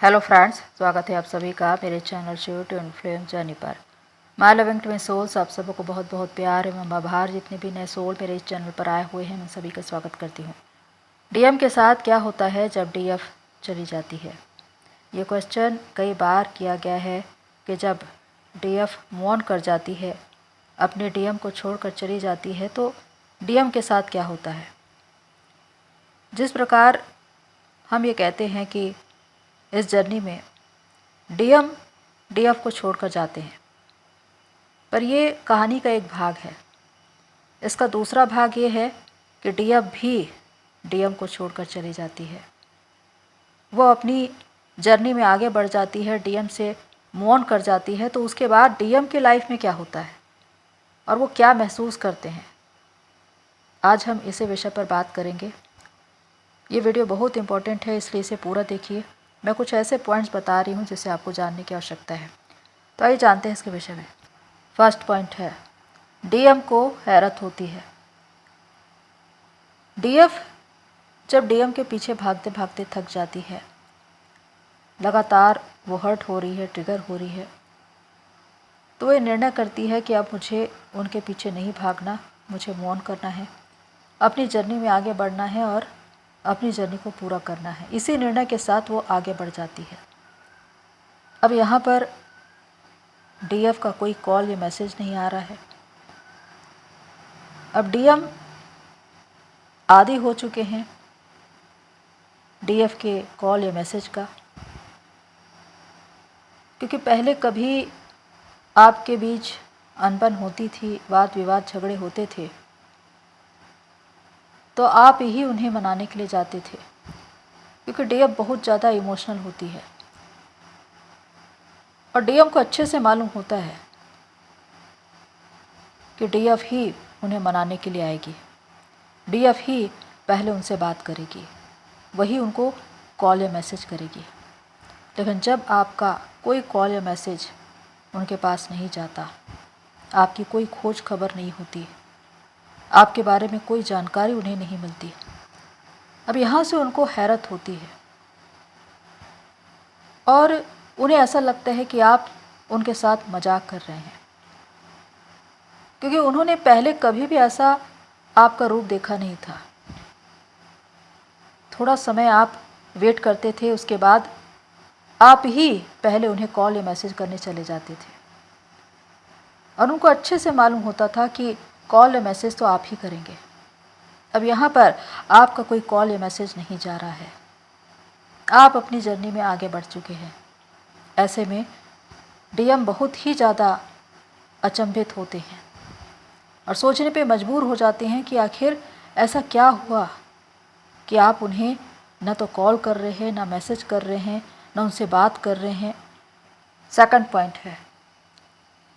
Hello friends, स्वागत है आप सभी का मेरे channel show to influence journey पर। माय लविंग ट्विन सोल्स, आप सबों को बहुत बहुत प्यार एवं आभार। जितने भी नए सोल मेरे इस चैनल पर आए हुए हैं, मैं सभी का स्वागत करती हूँ। डीएम के साथ क्या होता है जब डीएफ चली जाती है? ये क्वेश्चन कई बार किया गया है कि जब डीएफ मूव ऑन कर जाती है, अपने डीएम को छोड़कर चली जाती है, तो डीएम के साथ क्या होता है। जिस प्रकार हम ये कहते हैं कि इस जर्नी में डीएम डीएफ को छोड़कर जाते हैं, पर ये कहानी का एक भाग है। इसका दूसरा भाग ये है कि डीएफ भी डीएम को छोड़कर चली जाती है। वो अपनी जर्नी में आगे बढ़ जाती है, डीएम से मूव ऑन कर जाती है। तो उसके बाद डीएम के लाइफ में क्या होता है और वो क्या महसूस करते हैं, आज हम इसी विषय पर बात करेंगे। ये वीडियो बहुत इंपॉर्टेंट है, इसलिए इसे पूरा देखिए। मैं कुछ ऐसे पॉइंट्स बता रही हूँ जिसे आपको जानने की आवश्यकता है। तो आइए जानते हैं इसके विषय में। फर्स्ट पॉइंट है, डीएम को हैरत होती है। डीएफ जब डीएम के पीछे भागते भागते थक जाती है, लगातार वो हर्ट हो रही है, ट्रिगर हो रही है, तो वो निर्णय करती है कि अब मुझे उनके पीछे नहीं भागना, मुझे मूव ऑन करना है, अपनी जर्नी में आगे बढ़ना है और अपनी जर्नी को पूरा करना है। इसी निर्णय के साथ वो आगे बढ़ जाती है। अब यहाँ पर डीएफ का कोई कॉल या मैसेज नहीं आ रहा है। अब डीएम आदी हो चुके हैं डीएफ के कॉल या मैसेज का, क्योंकि पहले कभी आपके बीच अनबन होती थी, वाद विवाद झगड़े होते थे, तो आप ही उन्हें मनाने के लिए जाते थे, क्योंकि डीएफ बहुत ज़्यादा इमोशनल होती है और डीएम को अच्छे से मालूम होता है कि डीएफ ही उन्हें मनाने के लिए आएगी, डीएफ ही पहले उनसे बात करेगी, वही उनको कॉल या मैसेज करेगी। लेकिन जब आपका कोई कॉल या मैसेज उनके पास नहीं जाता, आपकी कोई खोज खबर नहीं होती, आपके बारे में कोई जानकारी उन्हें नहीं मिलती, अब यहाँ से उनको हैरत होती है और उन्हें ऐसा लगता है कि आप उनके साथ मजाक कर रहे हैं, क्योंकि उन्होंने पहले कभी भी ऐसा आपका रूप देखा नहीं था। थोड़ा समय आप वेट करते थे, उसके बाद आप ही पहले उन्हें कॉल या मैसेज करने चले जाते थे और उनको अच्छे से मालूम होता था कि कॉल या मैसेज तो आप ही करेंगे। अब यहाँ पर आपका कोई कॉल या मैसेज नहीं जा रहा है, आप अपनी जर्नी में आगे बढ़ चुके हैं। ऐसे में डीएम बहुत ही ज़्यादा अचंभित होते हैं और सोचने पे मजबूर हो जाते हैं कि आखिर ऐसा क्या हुआ कि आप उन्हें न तो कॉल कर रहे हैं, ना मैसेज कर रहे हैं, न उनसे बात कर रहे हैं। सेकंड पॉइंट है,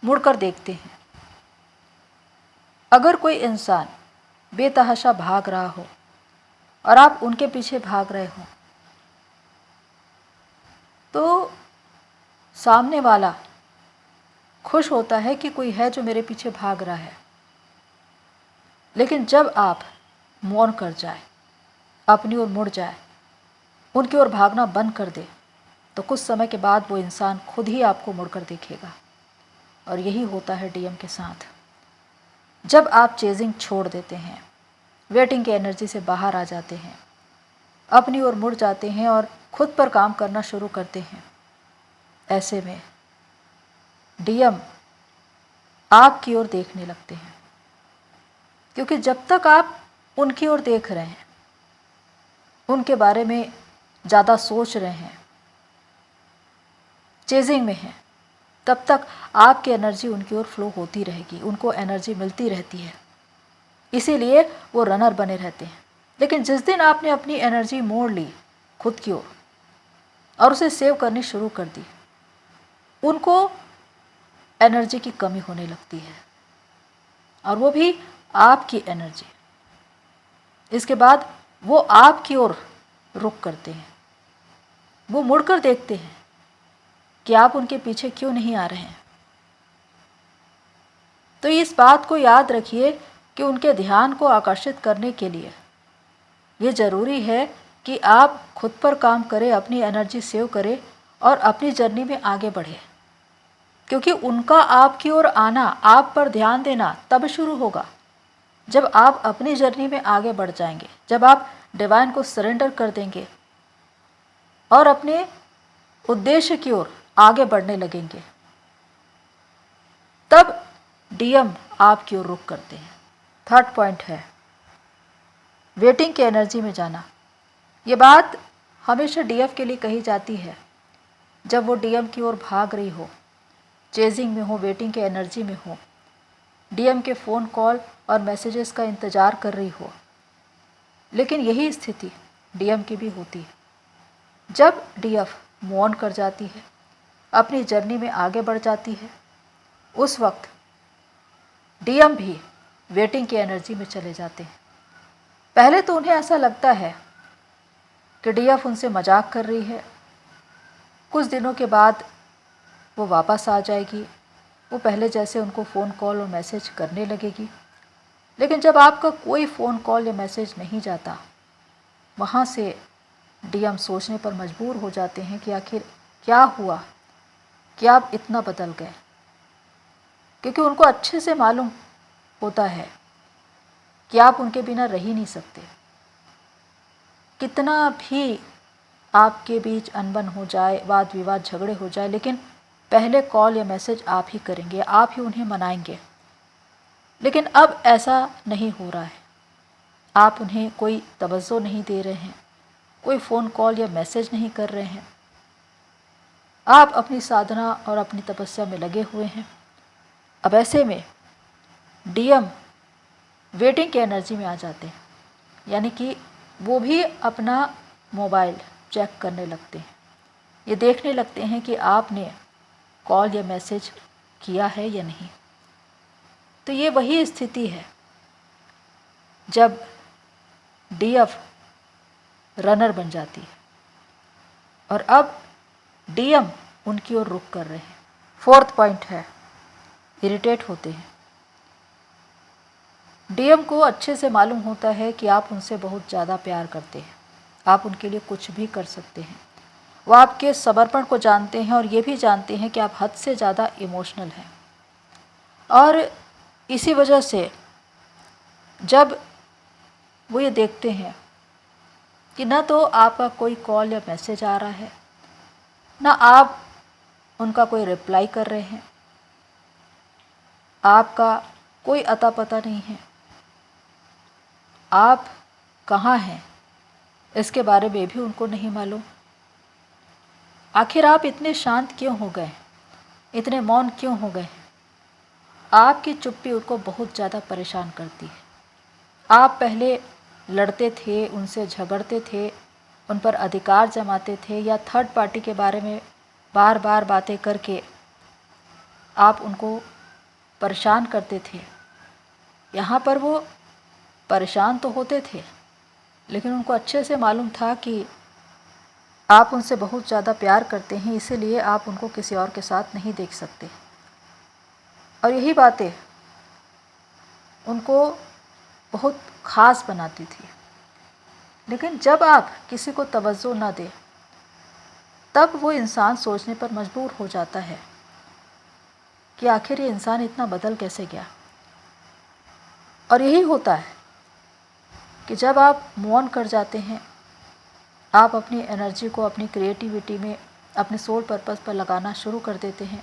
मुड़कर देखते हैं। अगर कोई इंसान बेतहाशा भाग रहा हो और आप उनके पीछे भाग रहे हो, तो सामने वाला खुश होता है कि कोई है जो मेरे पीछे भाग रहा है। लेकिन जब आप मूव ऑन कर जाए, अपनी ओर मुड़ जाए, उनकी ओर भागना बंद कर दे, तो कुछ समय के बाद वो इंसान खुद ही आपको मुड़कर देखेगा। और यही होता है डीएम के साथ। जब आप चेजिंग छोड़ देते हैं, वेटिंग की एनर्जी से बाहर आ जाते हैं, अपनी ओर मुड़ जाते हैं और खुद पर काम करना शुरू करते हैं, ऐसे में डीएम आपकी ओर देखने लगते हैं, क्योंकि जब तक आप उनकी ओर देख रहे हैं, उनके बारे में ज़्यादा सोच रहे हैं, चेजिंग में हैं, तब तक आपकी एनर्जी उनकी ओर फ्लो होती रहेगी, उनको एनर्जी मिलती रहती है, इसीलिए वो रनर बने रहते हैं। लेकिन जिस दिन आपने अपनी एनर्जी मोड़ ली खुद की ओर और उसे सेव करनी शुरू कर दी, उनको एनर्जी की कमी होने लगती है, और वो भी आपकी एनर्जी। इसके बाद वो आपकी ओर रुख करते हैं, वो मुड़कर देखते हैं कि आप उनके पीछे क्यों नहीं आ रहे हैं। तो इस बात को याद रखिए कि उनके ध्यान को आकर्षित करने के लिए ये ज़रूरी है कि आप खुद पर काम करें, अपनी एनर्जी सेव करें और अपनी जर्नी में आगे बढ़ें, क्योंकि उनका आपकी ओर आना, आप पर ध्यान देना तब शुरू होगा जब आप अपनी जर्नी में आगे बढ़ जाएंगे, जब आप डिवाइन को सरेंडर कर देंगे और अपने उद्देश्य की ओर आगे बढ़ने लगेंगे, तब डीएम आपकी ओर रुख करते हैं। थर्ड पॉइंट है वेटिंग की एनर्जी में जाना। ये बात हमेशा डीएफ के लिए कही जाती है जब वो डीएम की ओर भाग रही हो, चेजिंग में हो, वेटिंग के एनर्जी में हो, डीएम के फ़ोन कॉल और मैसेजेस का इंतज़ार कर रही हो। लेकिन यही स्थिति डीएम की भी होती है। जब डीएफ मूव ऑन कर जाती है, अपनी जर्नी में आगे बढ़ जाती है, उस वक्त डीएम भी वेटिंग की एनर्जी में चले जाते हैं। पहले तो उन्हें ऐसा लगता है कि डीएफ उनसे मजाक कर रही है, कुछ दिनों के बाद वो वापस आ जाएगी, वो पहले जैसे उनको फ़ोन कॉल और मैसेज करने लगेगी। लेकिन जब आपका कोई फ़ोन कॉल या मैसेज नहीं जाता, वहाँ से डीएम सोचने पर मजबूर हो जाते हैं कि आखिर क्या हुआ कि आप इतना बदल गए, क्योंकि उनको अच्छे से मालूम होता है कि आप उनके बिना रह ही नहीं सकते। कितना भी आपके बीच अनबन हो जाए, वाद विवाद झगड़े हो जाए, लेकिन पहले कॉल या मैसेज आप ही करेंगे, आप ही उन्हें मनाएंगे। लेकिन अब ऐसा नहीं हो रहा है, आप उन्हें कोई तवज्जो नहीं दे रहे हैं, कोई फ़ोन कॉल या मैसेज नहीं कर रहे हैं, आप अपनी साधना और अपनी तपस्या में लगे हुए हैं। अब ऐसे में डीएम वेटिंग की एनर्जी में आ जाते हैं, यानी कि वो भी अपना मोबाइल चेक करने लगते हैं, ये देखने लगते हैं कि आपने कॉल या मैसेज किया है या नहीं। तो ये वही स्थिति है जब डीएफ रनर बन जाती है और अब डीएम उनकी ओर रुख कर रहे हैं। फोर्थ पॉइंट है इरिटेट होते हैं। डीएम को अच्छे से मालूम होता है कि आप उनसे बहुत ज़्यादा प्यार करते हैं, आप उनके लिए कुछ भी कर सकते हैं। वो आपके समर्पण को जानते हैं और ये भी जानते हैं कि आप हद से ज़्यादा इमोशनल हैं। और इसी वजह से जब वो ये देखते हैं कि ना तो आपका कोई कॉल या मैसेज आ रहा है, ना आप उनका कोई रिप्लाई कर रहे हैं, आपका कोई अता पता नहीं है, आप कहाँ हैं इसके बारे में भी उनको नहीं मालूम। आखिर आप इतने शांत क्यों हो गए, इतने मौन क्यों हो गए? आपकी चुप्पी उनको बहुत ज़्यादा परेशान करती है। आप पहले लड़ते थे, उनसे झगड़ते थे, उन पर अधिकार जमाते थे या थर्ड पार्टी के बारे में बार बार बातें करके आप उनको परेशान करते थे। यहाँ पर वो परेशान तो होते थे, लेकिन उनको अच्छे से मालूम था कि आप उनसे बहुत ज़्यादा प्यार करते हैं, इसीलिए आप उनको किसी और के साथ नहीं देख सकते। और यही बातें उनको बहुत ख़ास बनाती थी। लेकिन जब आप किसी को तवज्जो ना दें, तब वो इंसान सोचने पर मजबूर हो जाता है कि आखिर ये इंसान इतना बदल कैसे गया। और यही होता है कि जब आप मूव ऑन कर जाते हैं, आप अपनी एनर्जी को अपनी क्रिएटिविटी में, अपने सोल पर्पस पर लगाना शुरू कर देते हैं,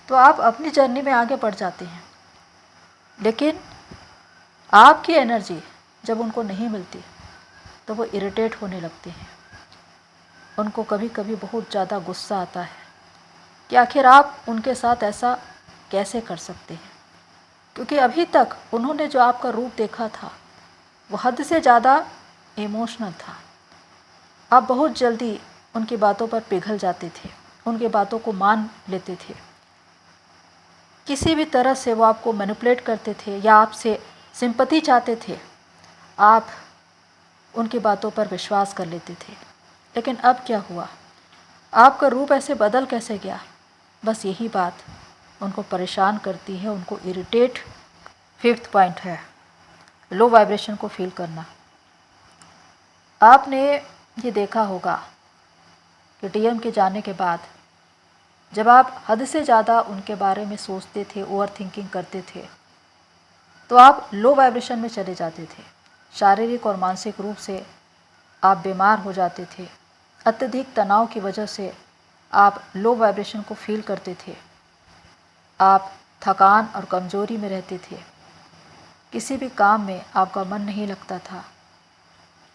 तो आप अपनी जर्नी में आगे बढ़ जाते हैं। लेकिन आपकी एनर्जी जब उनको नहीं मिलती तो वो इरिटेट होने लगते हैं। उनको कभी कभी बहुत ज़्यादा गुस्सा आता है कि आखिर आप उनके साथ ऐसा कैसे कर सकते हैं, क्योंकि अभी तक उन्होंने जो आपका रूप देखा था वो हद से ज़्यादा इमोशनल था। आप बहुत जल्दी उनकी बातों पर पिघल जाते थे, उनकी बातों को मान लेते थे। किसी भी तरह से वो आपको मैनिपुलेट करते थे या आपसे सिंपैथी चाहते थे, आप उनकी बातों पर विश्वास कर लेते थे। लेकिन अब क्या हुआ, आपका रूप ऐसे बदल कैसे गया? बस यही बात उनको परेशान करती है, उनको इरिटेट। फिफ्थ पॉइंट है लो वाइब्रेशन को फील करना। आपने ये देखा होगा कि डीएम के जाने के बाद जब आप हद से ज़्यादा उनके बारे में सोचते थे, ओवर थिंकिंग करते थे, तो आप लो वाइब्रेशन में चले जाते थे। शारीरिक और मानसिक रूप से आप बीमार हो जाते थे। अत्यधिक तनाव की वजह से आप लो वाइब्रेशन को फील करते थे। आप थकान और कमज़ोरी में रहते थे। किसी भी काम में आपका मन नहीं लगता था।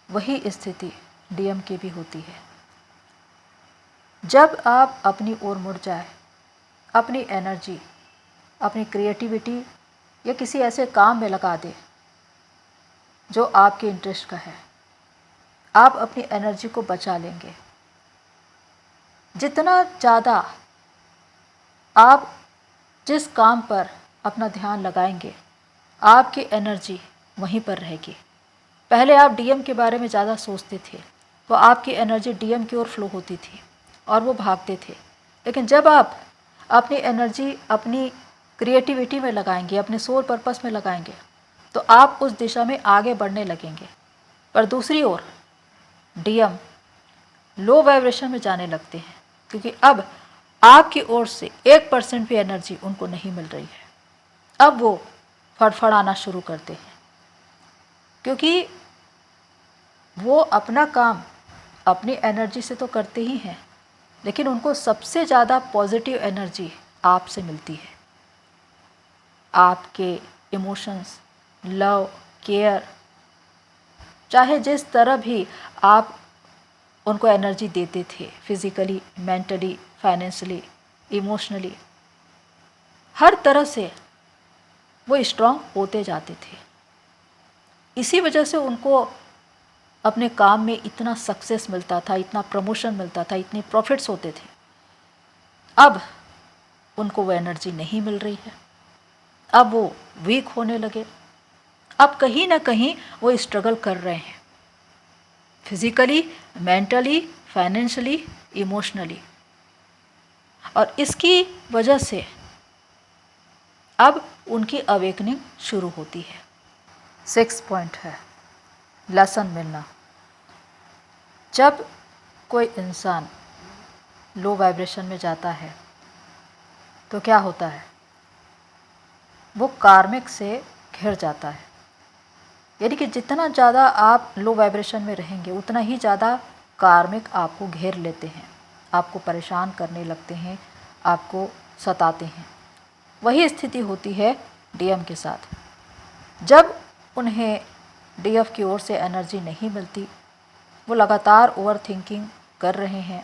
वही स्थिति डीएम की भी होती है। जब आप अपनी ओर मुड़ जाए, अपनी एनर्जी, अपनी क्रिएटिविटी या किसी ऐसे काम में लगा दे जो आपके इंटरेस्ट का है, आप अपनी एनर्जी को बचा लेंगे। जितना ज़्यादा आप जिस काम पर अपना ध्यान लगाएंगे, आपकी एनर्जी वहीं पर रहेगी। पहले आप डीएम के बारे में ज़्यादा सोचते थे तो आपकी एनर्जी डीएम की ओर फ्लो होती थी और वो भागते थे। लेकिन जब आप अपनी एनर्जी अपनी क्रिएटिविटी में लगाएंगे, अपने सोल पर्पस में लगाएंगे, तो आप उस दिशा में आगे बढ़ने लगेंगे। पर दूसरी ओर डीएम लो वाइब्रेशन में जाने लगते हैं, क्योंकि अब आपकी ओर से 1% भी एनर्जी उनको नहीं मिल रही है। अब वो फड़फड़ाना शुरू करते हैं, क्योंकि वो अपना काम अपनी एनर्जी से तो करते ही हैं, लेकिन उनको सबसे ज़्यादा पॉजिटिव एनर्जी आपसे मिलती है। आपके इमोशंस, लव, केयर, चाहे जिस तरह भी आप उनको एनर्जी देते थे, फिज़िकली, मेंटली, फाइनेंशियली, इमोशनली, हर तरह से वो स्ट्रांग होते जाते थे। इसी वजह से उनको अपने काम में इतना सक्सेस मिलता था, इतना प्रमोशन मिलता था, इतने प्रॉफिट्स होते थे। अब उनको वो एनर्जी नहीं मिल रही है। अब वो वीक होने लगे। अब कहीं ना कहीं वो स्ट्रगल कर रहे हैं, फिजिकली, मेंटली, फाइनेंशियली, इमोशनली। और इसकी वजह से अब उनकी अवेकनिंग शुरू होती है। 6 पॉइंट है लेसन मिलना। जब कोई इंसान लो वाइब्रेशन में जाता है तो क्या होता है, वो कार्मिक से घिर जाता है। यानी कि जितना ज़्यादा आप लो वाइब्रेशन में रहेंगे, उतना ही ज़्यादा कार्मिक आपको घेर लेते हैं, आपको परेशान करने लगते हैं, आपको सताते हैं। वही स्थिति होती है डीएम के साथ। जब उन्हें डीएफ की ओर से एनर्जी नहीं मिलती, वो लगातार ओवर थिंकिंग कर रहे हैं।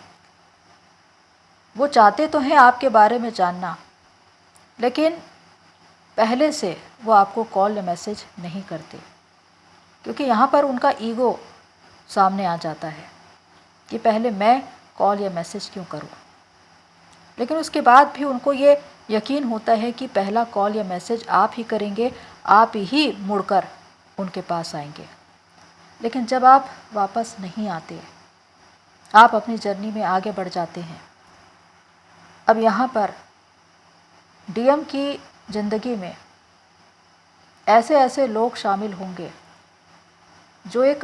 वो चाहते तो हैं आपके बारे में जानना, लेकिन पहले से वो आपको कॉल या मैसेज नहीं करते, क्योंकि यहाँ पर उनका ईगो सामने आ जाता है कि पहले मैं कॉल या मैसेज क्यों करूँ। लेकिन उसके बाद भी उनको ये यकीन होता है कि पहला कॉल या मैसेज आप ही करेंगे, आप ही मुड़कर उनके पास आएंगे। लेकिन जब आप वापस नहीं आते, आप अपनी जर्नी में आगे बढ़ जाते हैं। अब यहाँ पर डीएम की ज़िंदगी में ऐसे ऐसे लोग शामिल होंगे जो एक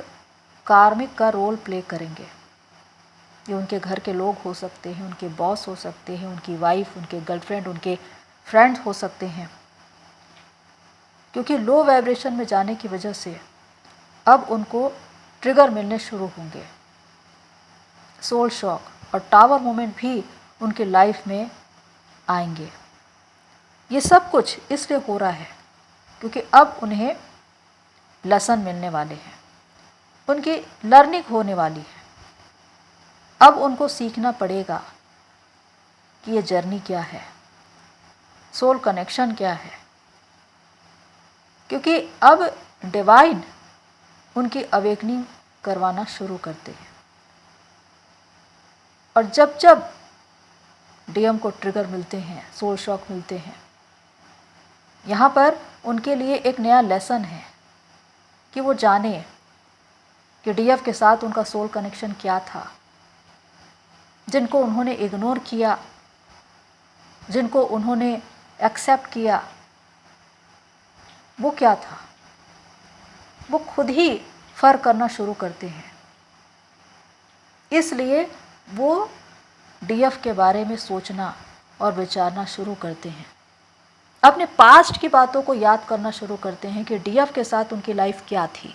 कार्मिक का रोल प्ले करेंगे। ये उनके घर के लोग हो सकते हैं, उनके बॉस हो सकते हैं, उनकी वाइफ, उनके गर्लफ्रेंड, उनके फ्रेंड्स हो सकते हैं। क्योंकि लो वाइब्रेशन में जाने की वजह से अब उनको ट्रिगर मिलने शुरू होंगे। सोल शॉक और टावर मोमेंट भी उनके लाइफ में आएंगे। ये सब कुछ इसलिए हो रहा है क्योंकि अब उन्हें लेसन मिलने वाले हैं, उनकी लर्निंग होने वाली है। अब उनको सीखना पड़ेगा कि ये जर्नी क्या है, सोल कनेक्शन क्या है, क्योंकि अब डिवाइन उनकी अवेकनिंग करवाना शुरू करते हैं। और जब जब डीएम को ट्रिगर मिलते हैं, सोल शॉक मिलते हैं, यहाँ पर उनके लिए एक नया लेसन है कि वो जाने कि डीएफ के साथ उनका सोल कनेक्शन क्या था, जिनको उन्होंने इग्नोर किया, जिनको उन्होंने एक्सेप्ट किया, वो क्या था। वो खुद ही फ़र्क करना शुरू करते हैं इसलिए वो डीएफ के बारे में सोचना और विचारना शुरू करते हैं, अपने पास्ट की बातों को याद करना शुरू करते हैं कि डीएफ के साथ उनकी लाइफ क्या थी,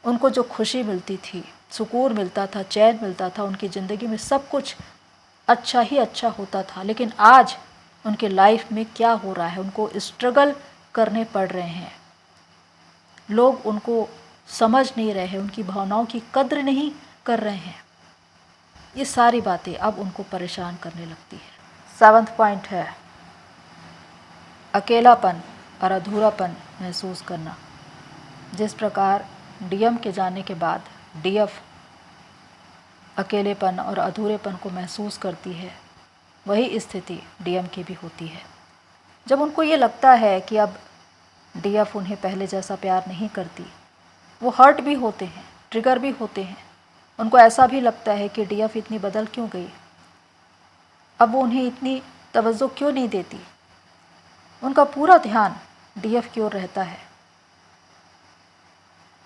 उनको जो खुशी मिलती थी, सुकून मिलता था, चैन मिलता था, उनकी ज़िंदगी में सब कुछ अच्छा ही अच्छा होता था। लेकिन आज उनके लाइफ में क्या हो रहा है, उनको स्ट्रगल करने पड़ रहे हैं, लोग उनको समझ नहीं रहे हैं, उनकी भावनाओं की कद्र नहीं कर रहे हैं। ये सारी बातें अब उनको परेशान करने लगती है। 7वां पॉइंट है अकेलापन और अधूरापन महसूस करना। जिस प्रकार डीएम के जाने के बाद डीएफ अकेलेपन और अधूरेपन को महसूस करती है, वही स्थिति डीएम की भी होती है। जब उनको ये लगता है कि अब डीएफ उन्हें पहले जैसा प्यार नहीं करती, वो हर्ट भी होते हैं, ट्रिगर भी होते हैं। उनको ऐसा भी लगता है कि डीएफ इतनी बदल क्यों गई, अब वो उन्हें इतनी तवज्जो क्यों नहीं देती। उनका पूरा ध्यान डीएफ की ओर रहता है,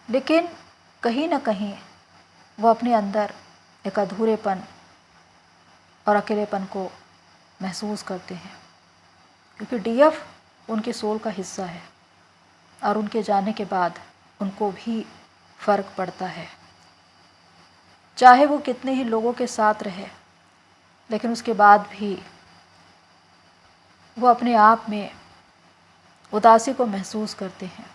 लेकिन कहीं ना कहीं वो अपने अंदर एक अधूरेपन और अकेलेपन को महसूस करते हैं, क्योंकि डीएफ उनके सोल का हिस्सा है और उनके जाने के बाद उनको भी फ़र्क पड़ता है। चाहे वो कितने ही लोगों के साथ रहे, लेकिन उसके बाद भी वो अपने आप में उदासी को महसूस करते हैं।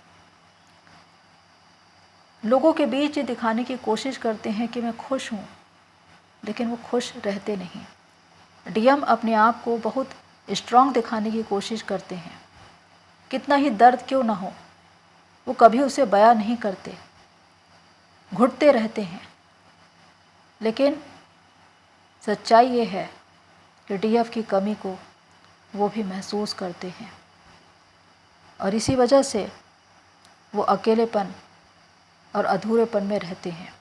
लोगों के बीच ये दिखाने की कोशिश करते हैं कि मैं खुश हूँ, लेकिन वो खुश रहते नहीं। डीएम अपने आप को बहुत स्ट्रांग दिखाने की कोशिश करते हैं, कितना ही दर्द क्यों ना हो, वो कभी उसे बयां नहीं करते, घुटते रहते हैं। लेकिन सच्चाई ये है कि डीएफ की कमी को वो भी महसूस करते हैं और इसी वजह से वो अकेलेपन और अधूरेपन में रहते हैं,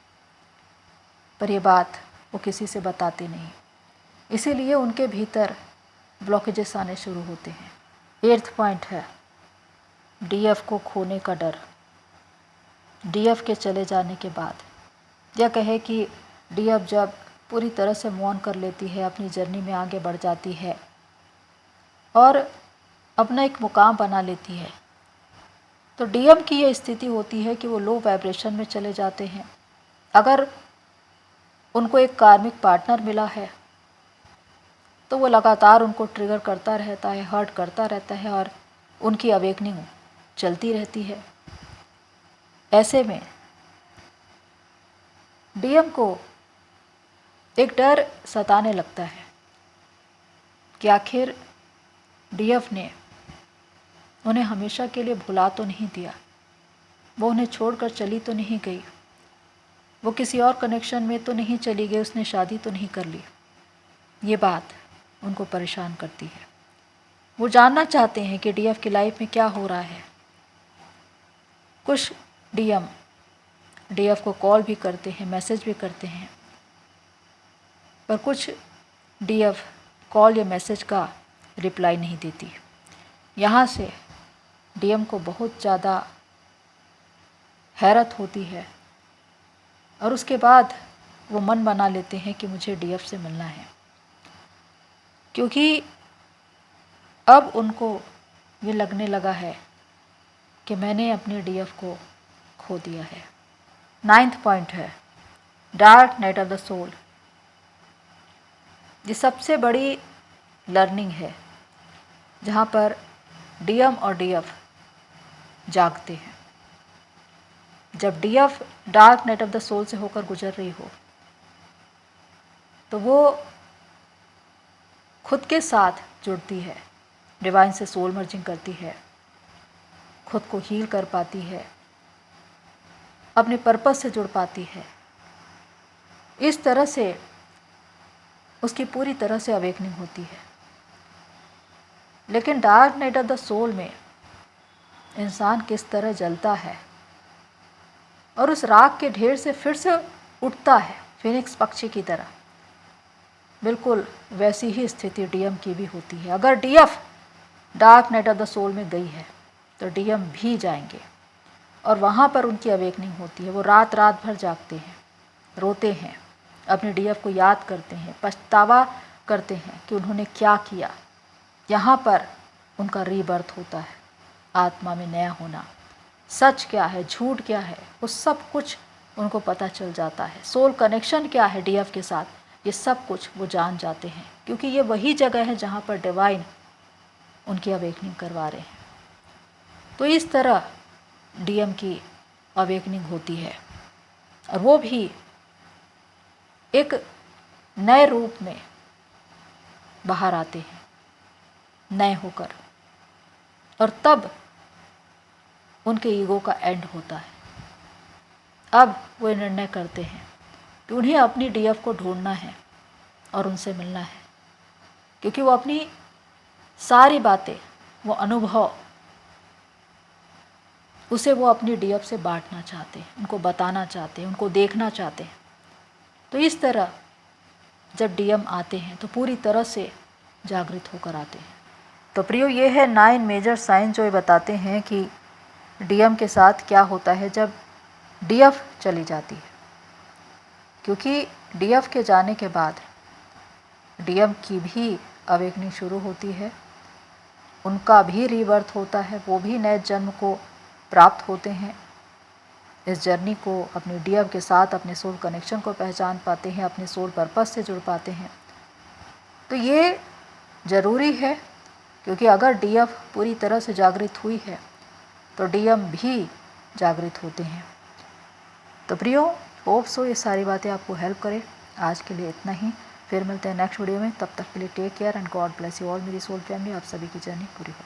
पर ये बात वो किसी से बताते नहीं। इसीलिए उनके भीतर ब्लॉकेजेस आने शुरू होते हैं। 8वां पॉइंट है डीएफ को खोने का डर। डीएफ के चले जाने के बाद, या कहे कि डीएफ जब पूरी तरह से मूव ऑन कर लेती है, अपनी जर्नी में आगे बढ़ जाती है और अपना एक मुकाम बना लेती है, तो डीएम की ये स्थिति होती है कि वो लो वाइब्रेशन में चले जाते हैं। अगर उनको एक कार्मिक पार्टनर मिला है तो वो लगातार उनको ट्रिगर करता रहता है, हर्ट करता रहता है और उनकी अवेकनिंग चलती रहती है। ऐसे में डीएम को एक डर सताने लगता है कि आखिर डीएफ ने उन्हें हमेशा के लिए भुला तो नहीं दिया, वो उन्हें छोड़कर चली तो नहीं गई, वो किसी और कनेक्शन में तो नहीं चली गई, उसने शादी तो नहीं कर ली। ये बात उनको परेशान करती है। वो जानना चाहते हैं कि डीएफ की लाइफ में क्या हो रहा है। कुछ डीएम डीएफ को कॉल भी करते हैं, मैसेज भी करते हैं, पर कुछ डीएफ कॉल या मैसेज का रिप्लाई नहीं देती। यहाँ से डीएम को बहुत ज़्यादा हैरत होती है और उसके बाद वो मन बना लेते हैं कि मुझे डीएफ से मिलना है, क्योंकि अब उनको ये लगने लगा है कि मैंने अपने डीएफ को खो दिया है। 9वां पॉइंट है dark night of the soul. ये सबसे बड़ी लर्निंग है जहाँ पर डीएम और डीएफ जागते हैं। जब DF dark night of the soul से होकर गुजर रही हो तो वो खुद के साथ जुड़ती है, डिवाइन से सोल मर्जिंग करती है, खुद को हील कर पाती है, अपने पर्पस से जुड़ पाती है। इस तरह से उसकी पूरी तरह से अवेकनिंग होती है। लेकिन dark night of the soul में इंसान किस तरह जलता है और उस राख के ढेर से फिर से उठता है फिनिक्स पक्षी की तरह, बिल्कुल वैसी ही स्थिति डीएम की भी होती है। अगर DF dark night of the soul में गई है तो डीएम भी जाएंगे और वहाँ पर उनकी अवेकनिंग होती है। वो रात रात भर जागते हैं, रोते हैं, अपने डीएफ को याद करते हैं, पछतावा करते हैं कि उन्होंने क्या किया। यहाँ पर उनका रीबर्थ होता है, आत्मा में नया होना। सच क्या है, झूठ क्या है, वो सब कुछ उनको पता चल जाता है। सोल कनेक्शन क्या है डीएफ के साथ, ये सब कुछ वो जान जाते हैं, क्योंकि ये वही जगह है जहाँ पर डिवाइन उनकी अवेकनिंग करवा रहे हैं। तो इस तरह डीएम की अवेकनिंग होती है, और वो भी एक नए रूप में बाहर आते हैं, नए होकर। और तब उनके ईगो का एंड होता है। अब वो निर्णय करते हैं कि उन्हें अपनी डीएफ को ढूंढना है और उनसे मिलना है, क्योंकि वो अपनी सारी बातें, वो अनुभव, उसे वो अपनी डीएफ से बांटना चाहते हैं, उनको बताना चाहते हैं, उनको देखना चाहते हैं। तो इस तरह जब डीएम आते हैं तो पूरी तरह से जागृत होकर आते हैं। तो प्रियो, ये है 9 मेजर साइन जो ये बताते हैं कि डीएम के साथ क्या होता है जब डीएफ चली जाती है। क्योंकि डीएफ के जाने के बाद डीएम की भी अवेकनिंग शुरू होती है, उनका भी रीबर्थ होता है, वो भी नए जन्म को प्राप्त होते हैं। इस जर्नी को अपने डीएफ के साथ, अपने सोल कनेक्शन को पहचान पाते हैं, अपने सोल पर्पस से जुड़ पाते हैं। तो ये ज़रूरी है, क्योंकि अगर डीएफ पूरी तरह से जागृत हुई है तो डीएम भी जागृत होते हैं। तो प्रियो, होप सो ये सारी बातें आपको हेल्प करें। आज के लिए इतना ही, फिर मिलते हैं नेक्स्ट वीडियो में। तब तक के लिए take care and God bless you all. मेरी सोल फैमिली, आप सभी की जर्नी पूरी हो।